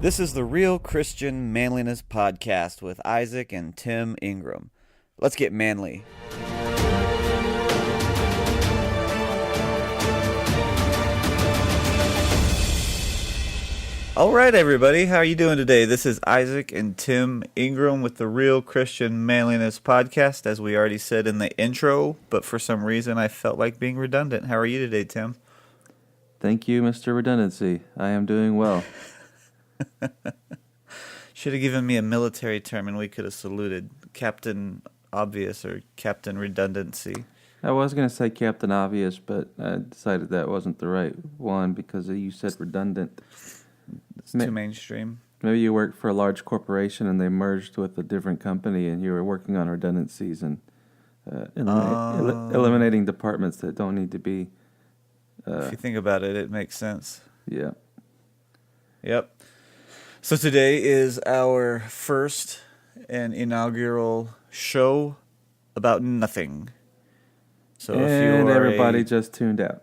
This is the Real Christian Manliness Podcast with Isaac and Tim Ingram. Let's get manly. All right, everybody. How are you doing today? This is Isaac and Tim Ingram with the Real Christian Manliness Podcast, as we already said in the intro, but for some reason I felt like being redundant. How are you today, Tim? Thank you, Mr. Redundancy. I am doing well. Should have given me a military term and we could have saluted. Captain Obvious or Captain Redundancy. I was going to say Captain Obvious, but I decided that wasn't the right one because you said redundant. It's too mainstream. Maybe you worked for a large corporation and they merged with a different company and you were working on redundancies and eliminating departments that don't need to be. If you think about it, it makes sense. Yeah. Yep. So today is our first and inaugural show about nothing. So and if you are everybody just tuned out.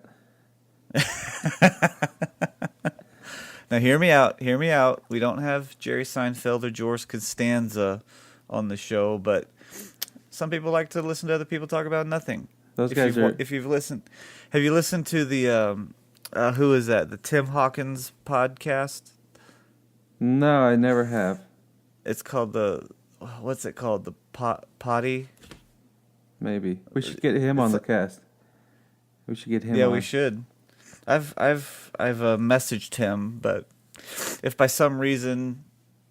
Now hear me out. Hear me out. We don't have Jerry Seinfeld or George Costanza on the show, but some people like to listen to other people talk about nothing. Those guys are. If you've listened, have you listened to the who is that? The Tim Hawkins podcast? No, I never have. It's called what's it called? The potty? Maybe we should get him on the cast. We should get him. Yeah, on. we should. I've messaged him, but if by some reason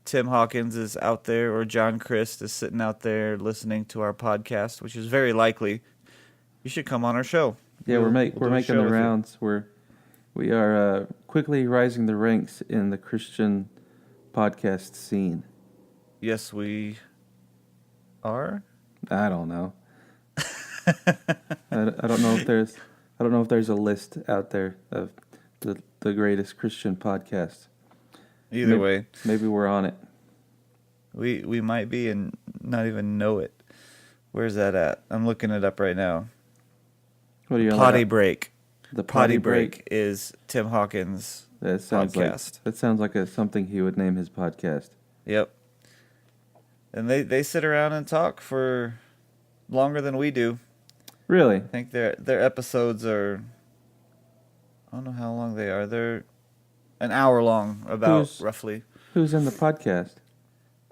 Tim Hawkins is out there or John Christ is sitting out there listening to our podcast, which is very likely, you should come on our show. Yeah, we're making the rounds. We are quickly rising the ranks in the Christian podcast scene. Yes, we are. I don't know. I don't know if there's a list out there of the greatest Christian podcasts. Either way, maybe we're on it. We might be and not even know it. Where's that at? I'm looking it up right now. What are you Potty Break? The Potty Break is Tim Hawkins' podcast. That sounds like something he would name his podcast. Yep. And they sit around and talk for longer than we do. Really? I think their episodes are, I don't know how long they are. They're an hour long, roughly. Who's in the podcast?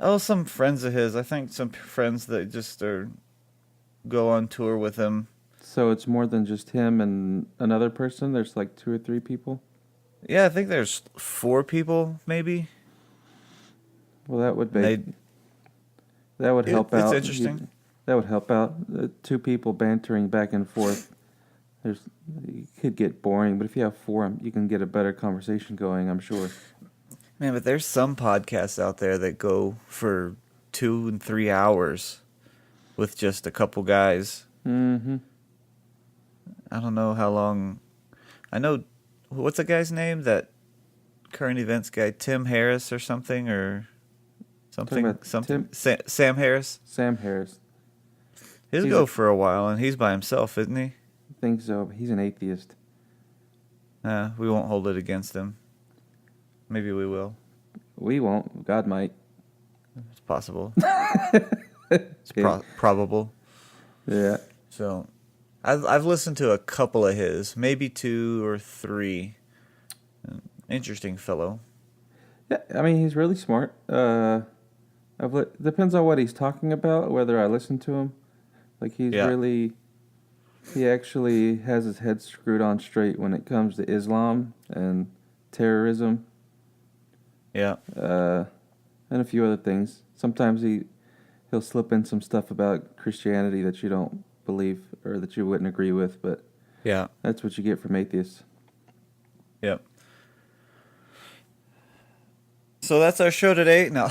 Oh, some friends of his. I think some friends that just go on tour with him. So it's more than just him and another person? There's like 2 or 3 people? Yeah, I think there's 4 people, maybe. Well, that would help out. It's interesting. That would help out. 2 people bantering back and forth. It could get boring, but if you have 4, you can get a better conversation going, I'm sure. Man, but there's some podcasts out there that go for 2 and 3 hours with just a couple guys. Mm-hmm. I don't know how long. I know, what's the guy's name? That current events guy, Tim Harris or something, or something. Sam Harris. Sam Harris. He'll go for a while, and he's by himself, isn't he? I think so. He's an atheist. We won't hold it against him. Maybe we will. We won't. God might. It's possible. It's probable. Yeah. So, I've listened to a couple of his, maybe 2 or 3. Interesting fellow. Yeah, I mean, he's really smart. Depends on what he's talking about, whether I listen to him. Like, he actually has his head screwed on straight when it comes to Islam and terrorism. Yeah. And a few other things. Sometimes he'll slip in some stuff about Christianity that you don't believe or that you wouldn't agree with, but yeah, that's what you get from atheists. Yep. So that's our show today. No.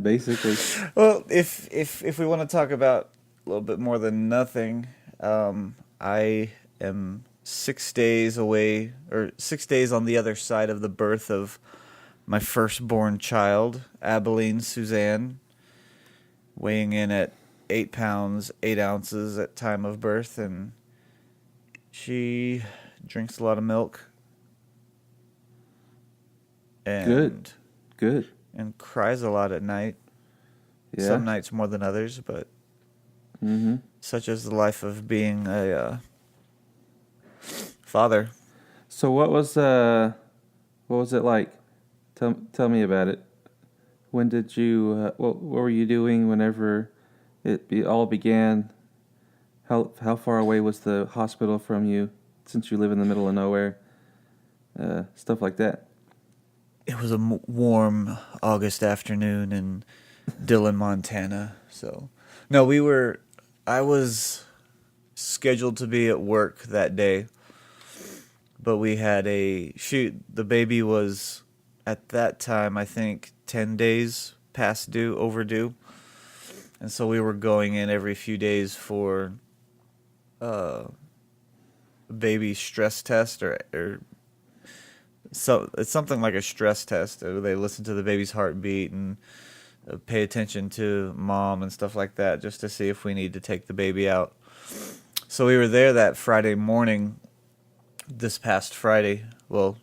Basically. Well, if we want to talk about a little bit more than nothing, I am 6 days away, or 6 days on the other side of the birth of my firstborn child, Abilene Suzanne, weighing in at 8 pounds, 8 ounces at time of birth, and she drinks a lot of milk. Good. and Good. cries a lot at night. Yeah. Some nights more than others, but Mm-hmm. such is the life of being a father. So what was it like? Tell me about it. When did you what were you doing whenever all began? How far away was the hospital from you, since you live in the middle of nowhere? Stuff like that. It was a warm August afternoon in Dillon, Montana. So, no, I was scheduled to be at work that day, but we had a shoot. The baby was at that time, I think, 10 days past due, overdue. And so we were going in every few days for a baby stress test or so it's something like a stress test. They listen to the baby's heartbeat and pay attention to mom and stuff like that just to see if we need to take the baby out. So we were there that Friday morning, this past Friday. Well,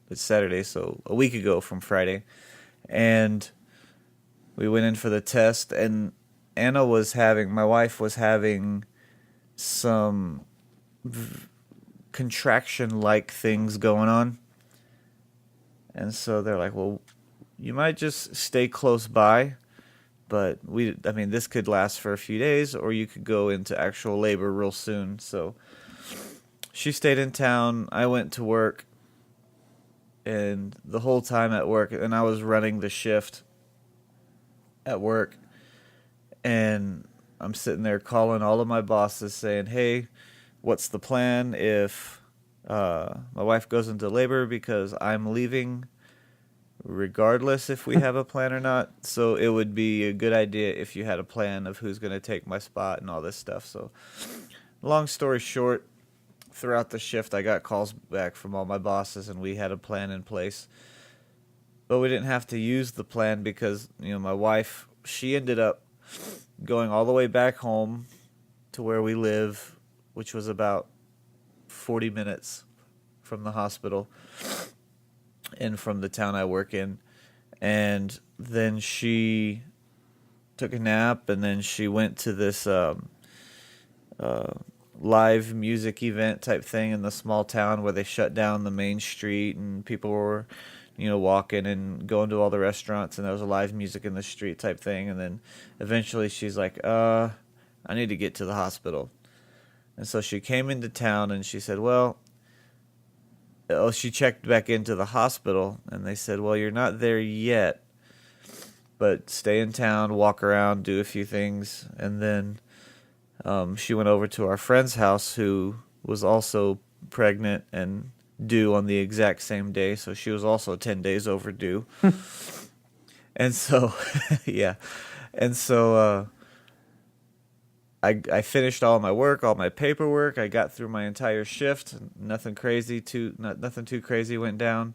it's Saturday, so a week ago from Friday. And we went in for the test, and my wife was having some contraction-like things going on. And so they're like, well, you might just stay close by, but this could last for a few days, or you could go into actual labor real soon. So she stayed in town. I went to work, and the whole time at work, and I was running the shift at work, and I'm sitting there calling all of my bosses saying, hey, what's the plan if my wife goes into labor, because I'm leaving regardless if we have a plan or not. So it would be a good idea if you had a plan of who's going to take my spot and all this stuff. So long story short, throughout the shift, I got calls back from all my bosses, and we had a plan in place. But we didn't have to use the plan because, my wife, she ended up going all the way back home to where we live, which was about 40 minutes from the hospital and from the town I work in. And then she took a nap, and then she went to this live music event type thing in the small town where they shut down the main street, and people were walking and going to all the restaurants, and there was a live music in the street type thing. And then eventually she's like, I need to get to the hospital. And so she came into town, and she said, she checked back into the hospital, and they said, well, you're not there yet, but stay in town, walk around, do a few things. And then she went over to our friend's house, who was also pregnant and due on the exact same day, so she was also 10 days overdue. And so, yeah. And so I finished all my work, all my paperwork. I got through my entire shift. Nothing too crazy went down.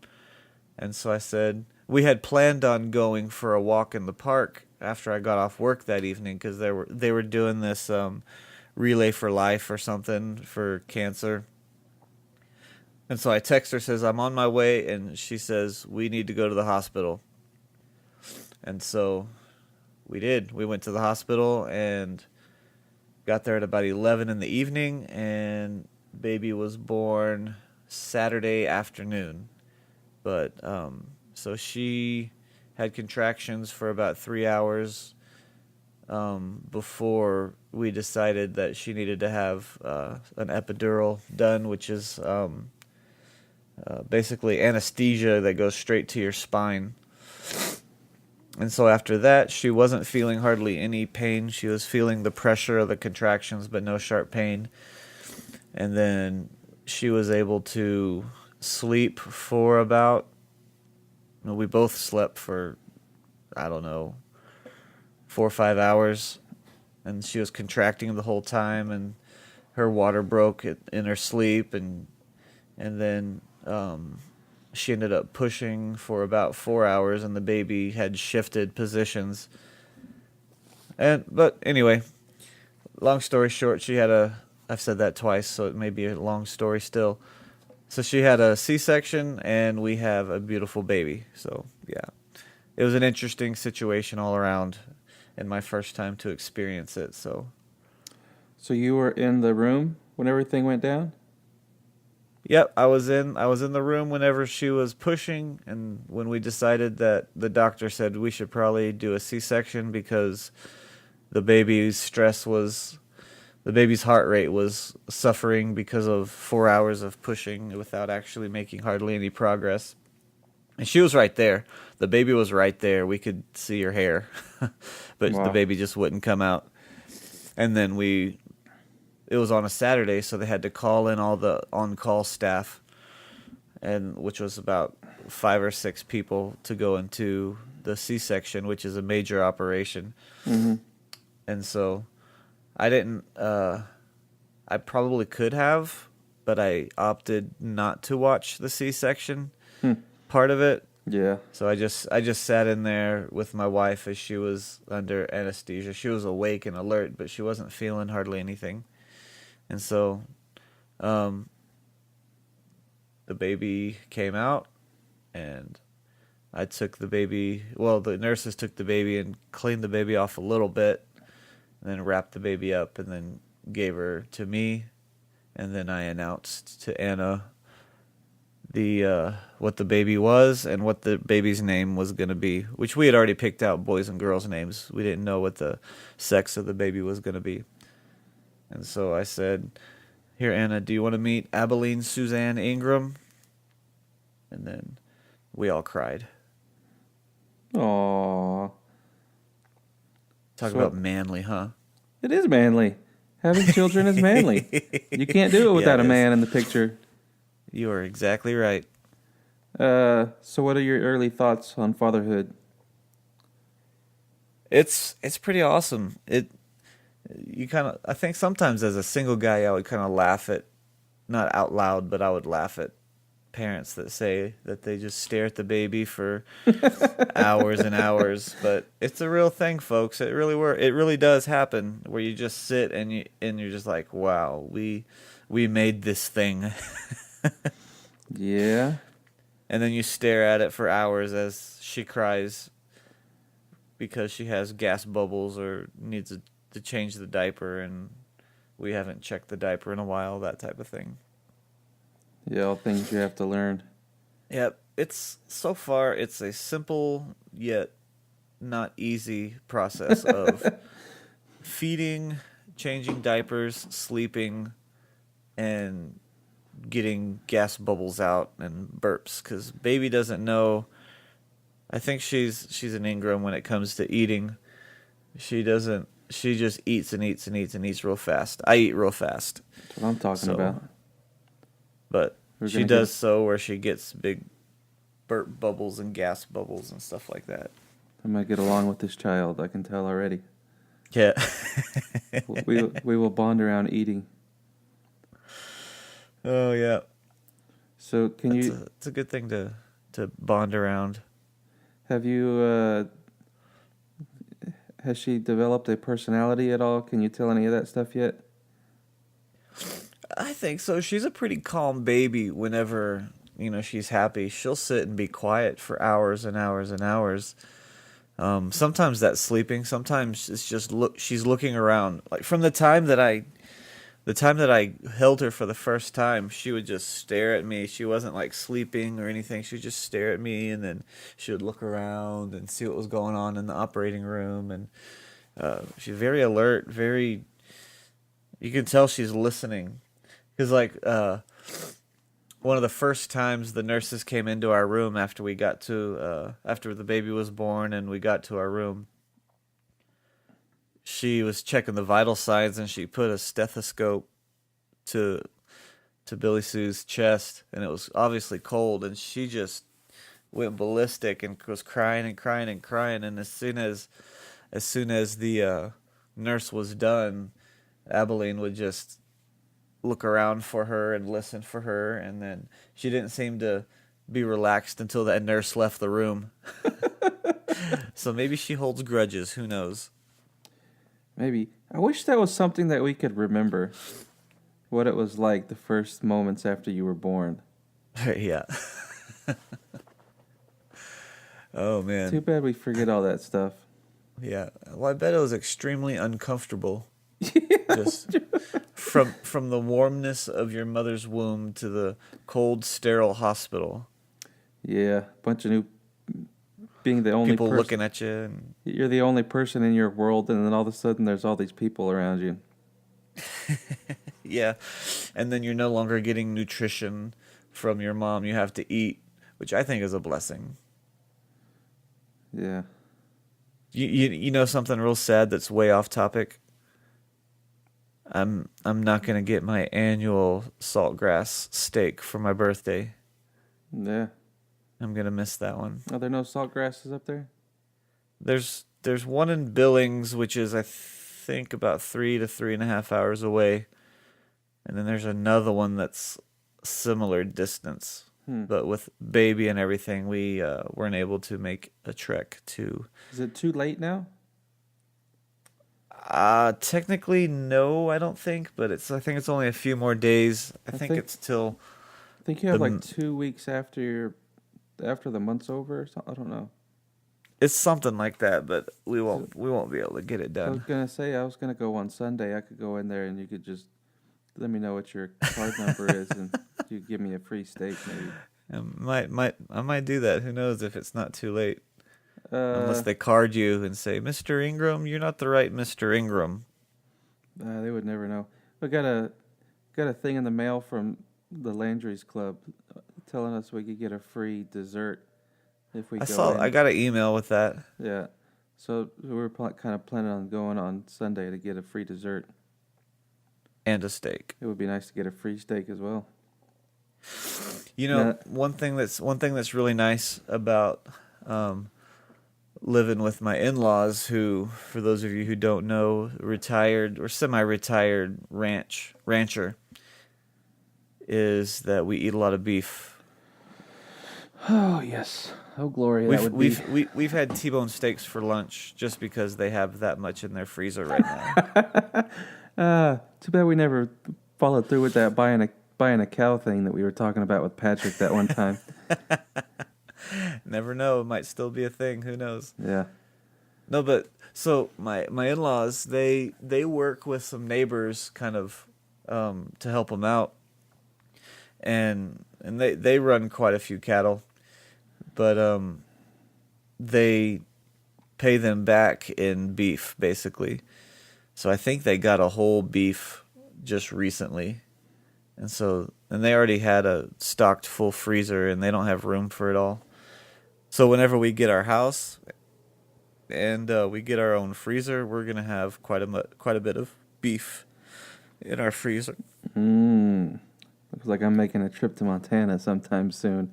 And so I said, we had planned on going for a walk in the park after I got off work that evening, because they were doing this Relay for Life or something for cancer. And so I text her, says, I'm on my way, and she says, we need to go to the hospital. And so we did. We went to the hospital and got there at about 11 in the evening, and baby was born Saturday afternoon. But so she had contractions for about 3 hours before we decided that she needed to have an epidural done, which is basically anesthesia that goes straight to your spine. And so after that, she wasn't feeling hardly any pain. She was feeling the pressure of the contractions, but no sharp pain. And then she was able to sleep for about, we both slept for, 4 or 5 hours. And she was contracting the whole time, and her water broke in her sleep. And then she ended up pushing for about 4 hours, and the baby had shifted positions. But anyway, long story short, I've said that twice, so it may be a long story still. So she had a C-section, and we have a beautiful baby. So yeah, it was an interesting situation all around, and my first time to experience it. So So you were in the room when everything went down? yep, I was in the room whenever she was pushing, and when we decided that the doctor said we should probably do a C-section because the baby's stress was the baby's heart rate was suffering because of 4 hours of pushing without actually making hardly any progress. And she was right there. The baby was right there. We could see her hair, but the Wow. baby just wouldn't come out. And then it was on a Saturday, so they had to call in all the on-call staff, and which was about 5 or 6 people to go into the C-section, which is a major operation. Mm-hmm. And so I didn't. I probably could have, but I opted not to watch the C-section Hmm. part of it. Yeah. So I just sat in there with my wife as she was under anesthesia. She was awake and alert, but she wasn't feeling hardly anything. And so, um, the baby came out, and I took the baby. Well, the nurses took the baby and cleaned the baby off a little bit, and then wrapped the baby up, and then gave her to me, and then I announced to Anna the what the baby was and what the baby's name was going to be, which we had already picked out boys and girls' names. We didn't know what the sex of the baby was going to be. And so I said, "Here, Anna, do you want to meet Abilene Suzanne Ingram?" And then we all cried. Aww. Talk So about manly, huh? it is manly. Having children is manly. You can't do it without Yeah, a it is. man in the picture. You are exactly right. So what are your early thoughts on fatherhood? It's pretty awesome. You kind of I think sometimes as a single guy I would kind of laugh at, not out loud, but I would laugh at parents that say that they just stare at the baby for hours and hours, but it's a real thing, folks. It really does happen where you just sit and you're just like, "Wow, we made this thing." Yeah. And then you stare at it for hours as she cries because she has gas bubbles or needs to change the diaper, and we haven't checked the diaper in a while, that type of thing. Yeah, all things you have to learn. Yep, so far it's a simple yet not easy process of feeding, changing diapers, sleeping, and getting gas bubbles out and burps, because baby doesn't know. I think she's an Ingram when it comes to eating. She doesn't. She just eats and eats and eats and eats real fast. I eat real fast, That's what I'm talking so about. but We're she gonna does get. so where she gets big burp bubbles and gas bubbles and stuff like that. I might get along with this child. I can tell already. Yeah. We will bond around eating. Oh yeah. So can That's you it's a good thing to bond around. have you has she developed a personality at all? Can you tell any of that stuff yet? I think so. She's a pretty calm baby whenever, she's happy. She'll sit and be quiet for hours and hours and hours. Sometimes that's sleeping. Sometimes it's just she's looking around. Like from the time that I held her for the first time, she would just stare at me. She wasn't like sleeping or anything. She would just stare at me, and then she would look around and see what was going on in the operating room. And she's very alert, very. You can tell she's listening, because one of the first times the nurses came into our room after we got to after the baby was born and we got to our room, she was checking the vital signs, and she put a stethoscope to Billy Sue's chest, and it was obviously cold, and she just went ballistic and was crying and crying and crying. And as soon as the nurse was done, Abilene would just look around for her and listen for her, and then she didn't seem to be relaxed until that nurse left the room. So maybe she holds grudges, who knows. Maybe. I wish that was something that we could remember. What it was like the first moments after you were born. Yeah. Oh Too man. bad we forget all that stuff. Yeah. Well, I bet it was extremely uncomfortable. Yeah. Just from the warmness of your mother's womb to the cold, sterile hospital. Yeah, bunch of new being the only People person. looking at you, and You're the only person in your world, and then all of a sudden there's all these people around you. yeah, and then you're no longer getting nutrition from your mom. You have to eat, which I think is a blessing. Yeah. You know something real sad that's way off topic. I'm not gonna get my annual saltgrass steak for my birthday. Yeah. I'm gonna miss that one. Are there no salt grasses up there? There's one in Billings, which is I think about 3 to 3.5 hours away, and then there's another one that's similar distance. Hmm. But with baby and everything, we weren't able to make a trek to. Is it too late now? Technically, no, I don't think, but I think it's only a few more days. I I think think it's till I think you have like the. 2 weeks after the month's over or something. I don't know. It's something like that, but we So, won't be able to get it I was done. gonna say I was gonna go on Sunday. I could go in there and you could just let me know what your card number is and you give me a free steak maybe. I might do that. Who knows if it's not too late? Unless Uh, they card you and say, "Mr. Ingram, you're not the right Mr. Ingram." they would never know. I got a thing in the mail from the Landry's Club telling us we could get a free dessert if we go I in. got an email with that Yeah. So we were kind of planning on going on Sunday to get a free dessert. and a steak. It would be nice to get a free steak as well. You know, Now, one thing that's really nice about living with my in-laws, who, for those of you who don't know, retired or semi-retired rancher, is that we eat a lot of beef. oh yes, oh glory, that would be. We've had T-bone steaks for lunch just because they have that much in their freezer right now. Too bad we never followed through with that buying a cow thing that we were talking about with Patrick that one time. Never know, it might still be a thing. Who knows? Yeah. No, but so my in-laws, they work with some neighbors kind of to help them out, and they run quite a few cattle, but they pay them back in beef basically. So I think they got a whole beef just recently, and they already had a stocked full freezer, and they don't have room for it all. So whenever we get our house and we get our own freezer, we're gonna have quite a bit of beef in our freezer. Looks like I'm making a trip to Montana sometime soon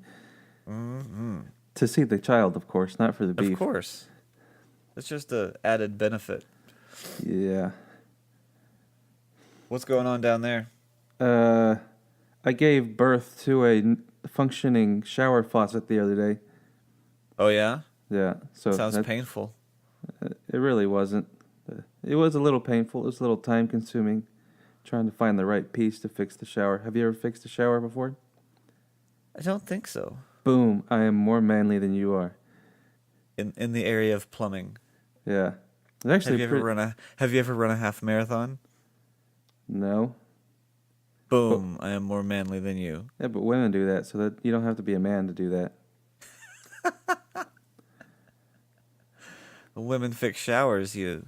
Hmm. to see the child, of course, not for the Of beef. course, it's just a added benefit. Yeah. What's going on down there? I gave birth to a functioning shower faucet the other day. Oh yeah, Yeah. So sounds painful. it really wasn't. It was a little painful. It was a little time consuming, trying to find the right piece to fix the shower. Have you ever fixed a shower before? I don't think so. Boom! I am more manly than you are. In the area of plumbing, Yeah. It's actually Have you ever run a half marathon? No. Boom! I am more manly than you. Yeah, but women do that, so that you don't have to be a man to do that. Women fix showers, you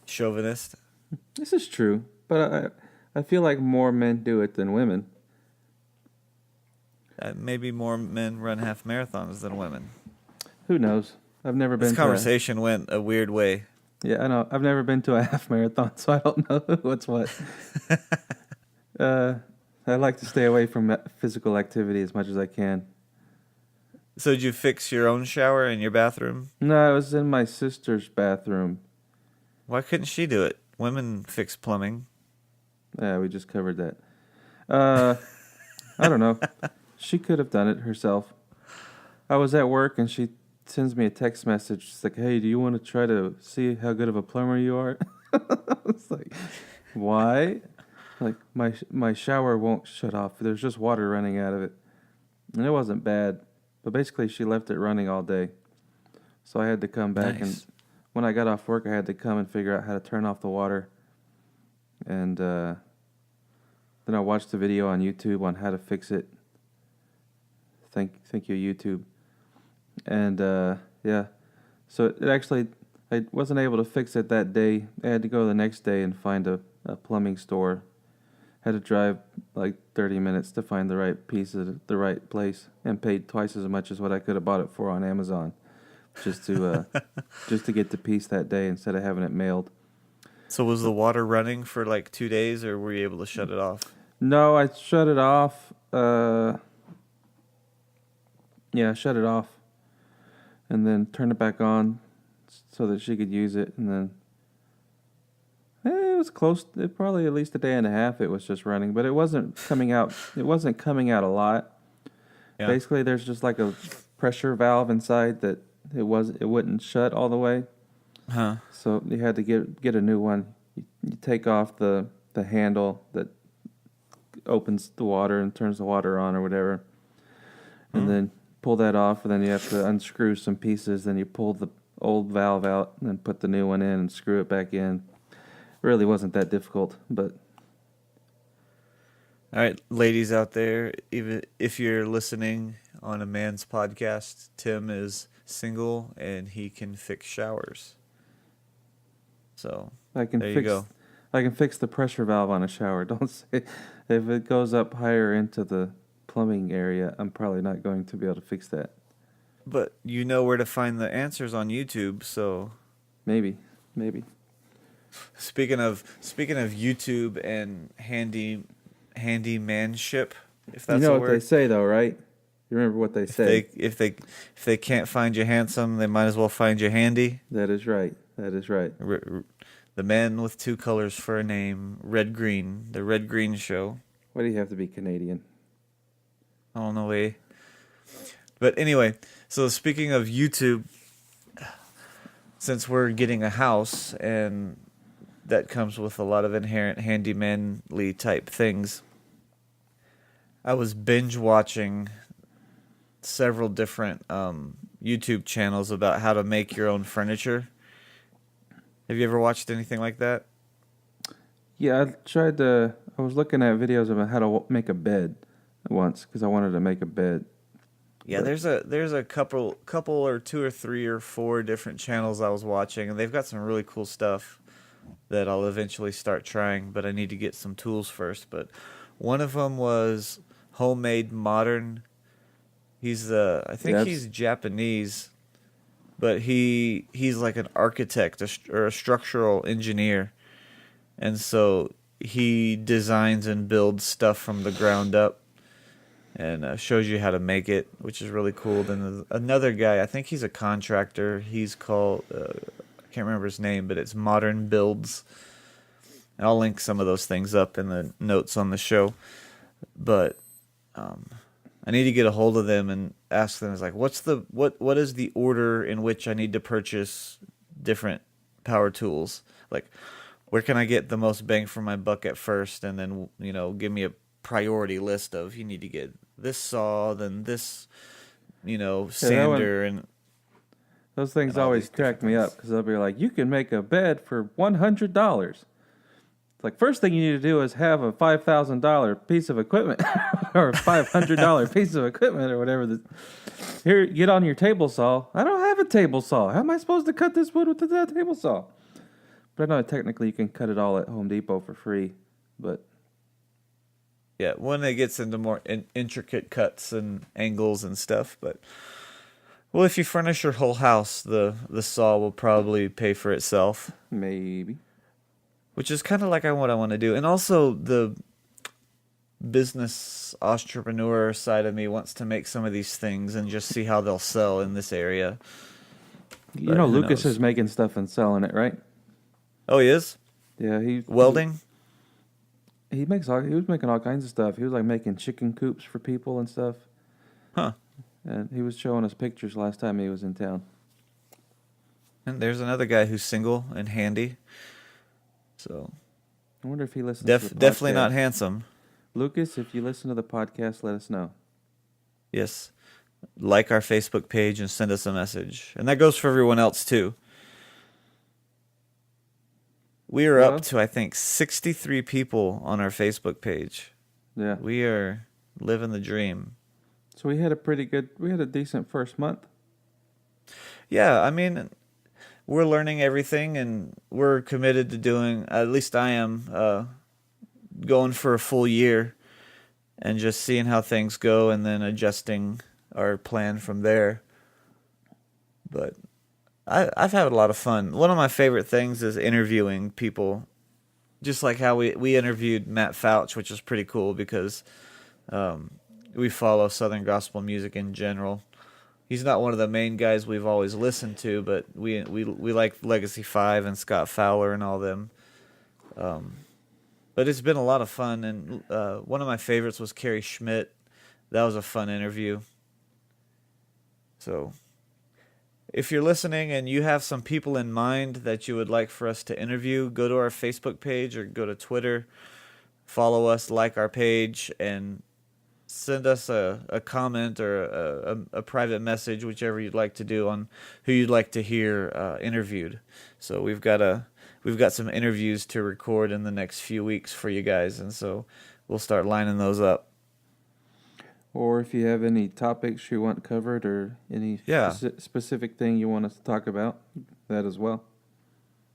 chauvinist. This is true, but I feel like more men do it than women. Maybe more men run half marathons than women. Who knows? I've never been This conversation went a weird way. Yeah, I know. I've never been to a half marathon, so I don't know what's what. I like to stay away from physical activity as much as I can. So did you fix your own shower in your bathroom? No, I was in my sister's bathroom. Why couldn't she do it? Women fix plumbing. Yeah, we just covered that. I don't know. She could have done it herself. I was at work and she sends me a text message. She's like, "Hey, do you want to try to see how good of a plumber you are?" I was like, "Why?" Like my shower won't shut off. There's just water running out of it. And it wasn't bad, but basically she left it running all day. So I had to come back, and Nice. when I got off work, I had to come and figure out how to turn off the water. And then I watched the video on YouTube on how to fix it. Thank you, YouTube. And yeah, so it actually, I wasn't able to fix it that day. I had to go the next day and find a plumbing store. Had to drive like 30 minutes to find the right piece at the right place, and paid twice as much as what I could have bought it for on Amazon, just to just to get the piece that day instead of having it mailed. So was the water running for like 2 days, or were you able to shut it off? No, I shut it off. Yeah, I shut it off, and then turned it back on so that she could use it, and then it was close. It probably at least a day and a half. It was just running, but it wasn't coming out. It wasn't coming out a lot. Yeah. Basically, there's just like a pressure valve inside that it wouldn't shut all the way. Huh. So you had to get a new one. You take off the handle that opens the water and turns the water on or whatever, and then pull that off. And then you have to unscrew some pieces. Then you pull the old valve out and then put the new one in and screw it back in. Really wasn't that difficult, but All right, ladies out there, even if you're listening on a man's podcast, Tim is single and he can fix showers. So I can there you fix go. I can fix the pressure valve on a shower. Don't say if it goes up higher into the plumbing area, I'm probably not going to be able to fix that. But you know where to find the answers on YouTube. So Maybe. speaking of YouTube and handymanship, if that's You know a what they word. say though, right? You remember what they If say? they can't find you handsome, they might as well find you handy. That is right. The man with two colors for a name, Red Green, the Red Green Show. Why do you have to be Canadian? I don't know, way. But anyway, so speaking of YouTube, since we're getting a house and that comes with a lot of inherent handymanly type things, I was binge watching several different YouTube channels about how to make your own furniture. Have you ever watched anything like that? Yeah, I was looking at videos about how to make a bed once because I wanted to make a bed. Yeah, there's a couple or two or three or four different channels I was watching, and they've got some really cool stuff that I'll eventually start trying, but I need to get some tools first. But one of them was Homemade Modern. I think he's Japanese, but he's like an architect or a structural engineer, and so he designs and builds stuff from the ground up, and shows you how to make it, which is really cool. Then there's another guy, I think he's a contractor. He's called I can't remember his name, but it's Modern Builds. And I'll link some of those things up in the notes on the show. But I need to get a hold of them and ask them. It's like, what is the order in which I need to purchase different power tools? Like, where can I get the most bang for my buck at first, and then give me a priority list of you need to get this saw, then this sander, and those things and all always these crack different me things. up because they'll be like, "You can make a bed for $100." It's like first thing you need to do is have a $5,000 piece of equipment or a $500 piece of equipment or whatever. Here, get on your table saw. I don't have a table saw. How am I supposed to cut this wood with that table saw? But I know technically you can cut it all at Home Depot for free, but. Yeah, when it gets into more intricate cuts and angles and stuff. But, well, if you furnish your whole house, the saw will probably pay for itself. Maybe. Which is kind of like what I want to do. And also the business entrepreneur side of me wants to make some of these things and just see how they'll sell in this area. You But know who Lucas knows? is making stuff and selling it, right? Oh, he is? Yeah, Welding? He was making all kinds of stuff. He was like making chicken coops for people and stuff. Huh. And he was showing us pictures last time he was in town. And there's another guy who's single and handy. So I wonder if he listens to the podcast. definitely not handsome. Lucas, if you listen to the podcast, let us know. Yes. Like our Facebook page and send us a message. And that goes for everyone else too. We are up Well, to, I think, 63 people on our Facebook page. yeah. We are living the dream. So we had a decent first month. Yeah, I mean, we're learning everything and we're committed to doing, at least I am, going for a full year and just seeing how things go and then adjusting our plan from there. But I've had a lot of fun. One of my favorite things is interviewing people, just like how we interviewed Matt Fouch, which is pretty cool because um, we follow Southern gospel music in general. He's not one of the main guys we've always listened to, but we like Legacy 5 and Scott Fowler and all them. Um, but it's been a lot of fun, and one of my favorites was Carrie Schmidt. That was a fun interview. So if you're listening and you have some people in mind that you would like for us to interview, go to our Facebook page or go to Twitter, follow us, like our page, and send us a comment or a private message, whichever you'd like to do, on who you'd like to hear interviewed. So we've got some interviews to record in the next few weeks for you guys, and so we'll start lining those up. Or if you have any topics you want covered or any Yeah. specific thing you want us to talk about, that as well.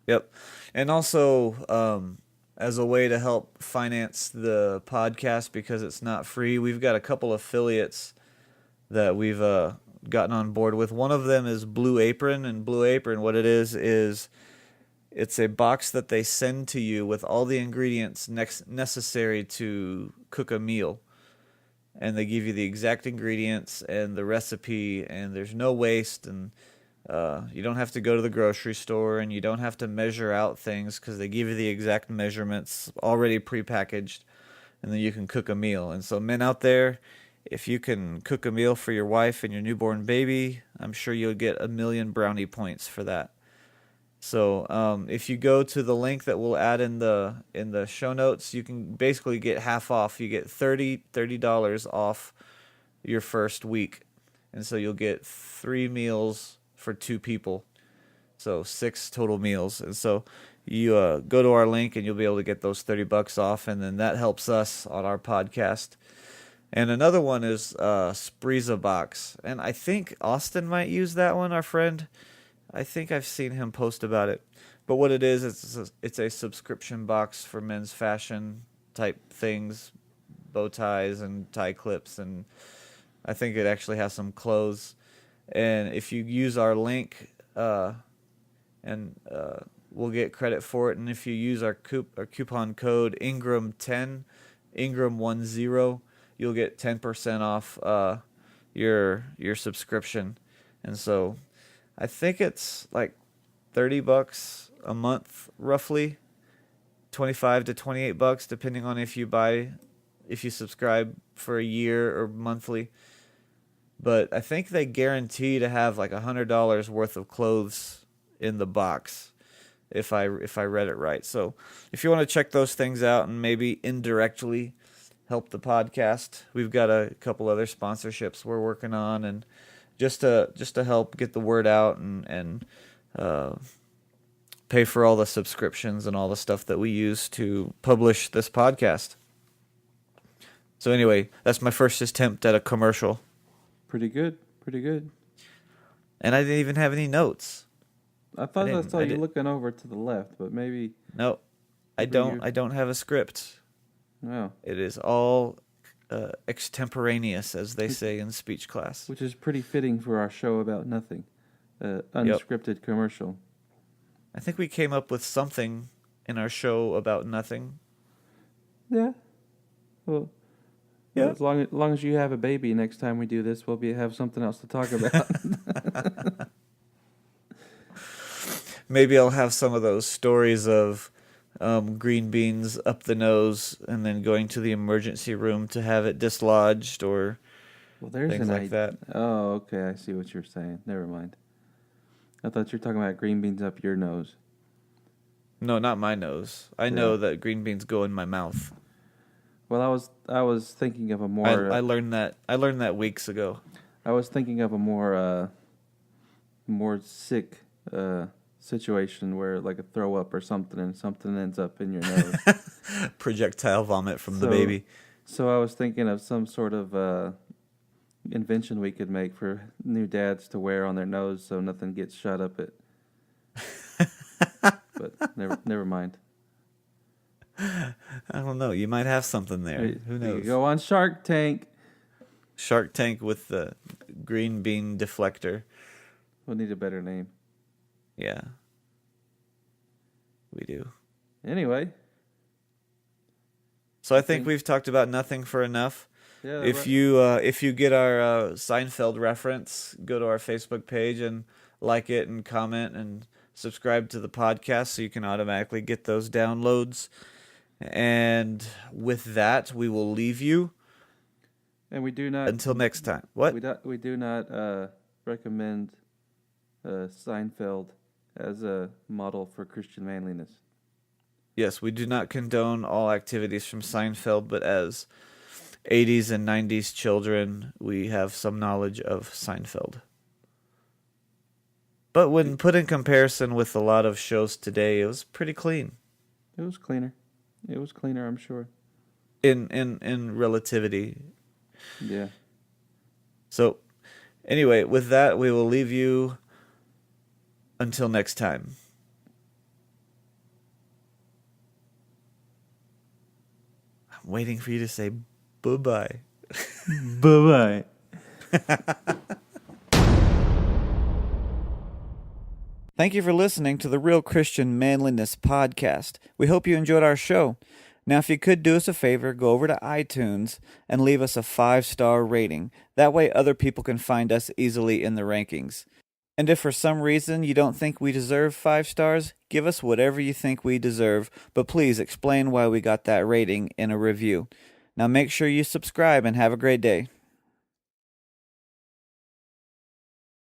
Yep. And also, as a way to help finance the podcast because it's not free, we've got a couple affiliates that we've gotten on board with. One of them is Blue Apron, and Blue Apron, what it is it's a box that they send to you with all the ingredients necessary to cook a meal. And they give you the exact ingredients and the recipe, and there's no waste, and you don't have to go to the grocery store, and you don't have to measure out things because they give you the exact measurements already prepackaged, and then you can cook a meal. And so, men out there, if you can cook a meal for your wife and your newborn baby, I'm sure you'll get 1,000,000 brownie points for that. So if you go to the link that we'll add in the show notes, you can basically get half off. You get $30 off your first week, and so you'll get 3 meals for 2 people, so 6 total meals. And so you go to our link, and you'll be able to get those $30 off, and then that helps us on our podcast. And another one is Spreeza Box, and I think Austin might use that one, our friend. I think I've seen him post about it. But what it is, it's a subscription box for men's fashion type things, bow ties and tie clips, and I think it actually has some clothes. And if you use our link, and we'll get credit for it. And if you use our coupon code Ingram10, Ingram10, you'll get 10% off your subscription. And so I think it's like $30 a month, roughly, $25 to $28, depending on if you subscribe for a year or monthly. But I think they guarantee to have like $100 worth of clothes in the box, if I read it right. So if you want to check those things out and maybe indirectly help the podcast, we've got a couple other sponsorships we're working on, and just to help get the word out and pay for all the subscriptions and all the stuff that we use to publish this podcast. So anyway, that's my first attempt at a commercial. Pretty good. Pretty good. And I didn't even have any notes. I thought I saw you looking over to the left, but maybe. No, I don't. I don't have a script. No. It is all extemporaneous, as they say in speech class. Which is pretty fitting for our show about nothing. Unscripted commercial. I think we came up with something in our show about nothing. Yeah. Well, yeah. As long as you have a baby next time we do this, we'll have something else to talk about. Maybe I'll have some of those stories of green beans up the nose and then going to the emergency room to have it dislodged, or things like that. Oh, okay. I see what you're saying. Never mind. I thought you were talking about green beans up your nose. No, not my nose. I know that green beans go in my mouth. Well, I was thinking of a more I learned that. I learned that weeks ago. I was thinking of a more sick situation where like a throw up or something and something ends up in your nose. Projectile vomit from the So- baby. So I was thinking of some sort of invention we could make for new dads to wear on their nose so nothing gets shot up it. But never mind. I don't know. You might have something there. Who We knows? could go on Shark Tank. Shark Tank with the green bean deflector. We'll need a better name. Yeah. We do. Anyway. So I think we've talked about nothing for enough. Yeah. If you get our Seinfeld reference, go to our Facebook page and like it and comment and subscribe to the podcast so you can automatically get those downloads. And with that, we will leave you. And we do not Until next time. What? we do not recommend Seinfeld as a model for Christian manliness. Yes, we do not condone all activities from Seinfeld, but as 80s and 90s children, we have some knowledge of Seinfeld. But when put in comparison with a lot of shows today, it was pretty clean. It was cleaner. It was cleaner, I'm sure. In relativity. Yeah. So, anyway, with that, we will leave you until next time. I'm waiting for you to say bye-bye. Bye-bye. Thank you for listening to the Real Christian Manliness podcast. We hope you enjoyed our show. Now, if you could do us a favor, go over to iTunes and leave us a 5-star rating. That way other people can find us easily in the rankings. And if for some reason you don't think we deserve 5 stars, give us whatever you think we deserve, but please explain why we got that rating in a review. Now make sure you subscribe and have a great day.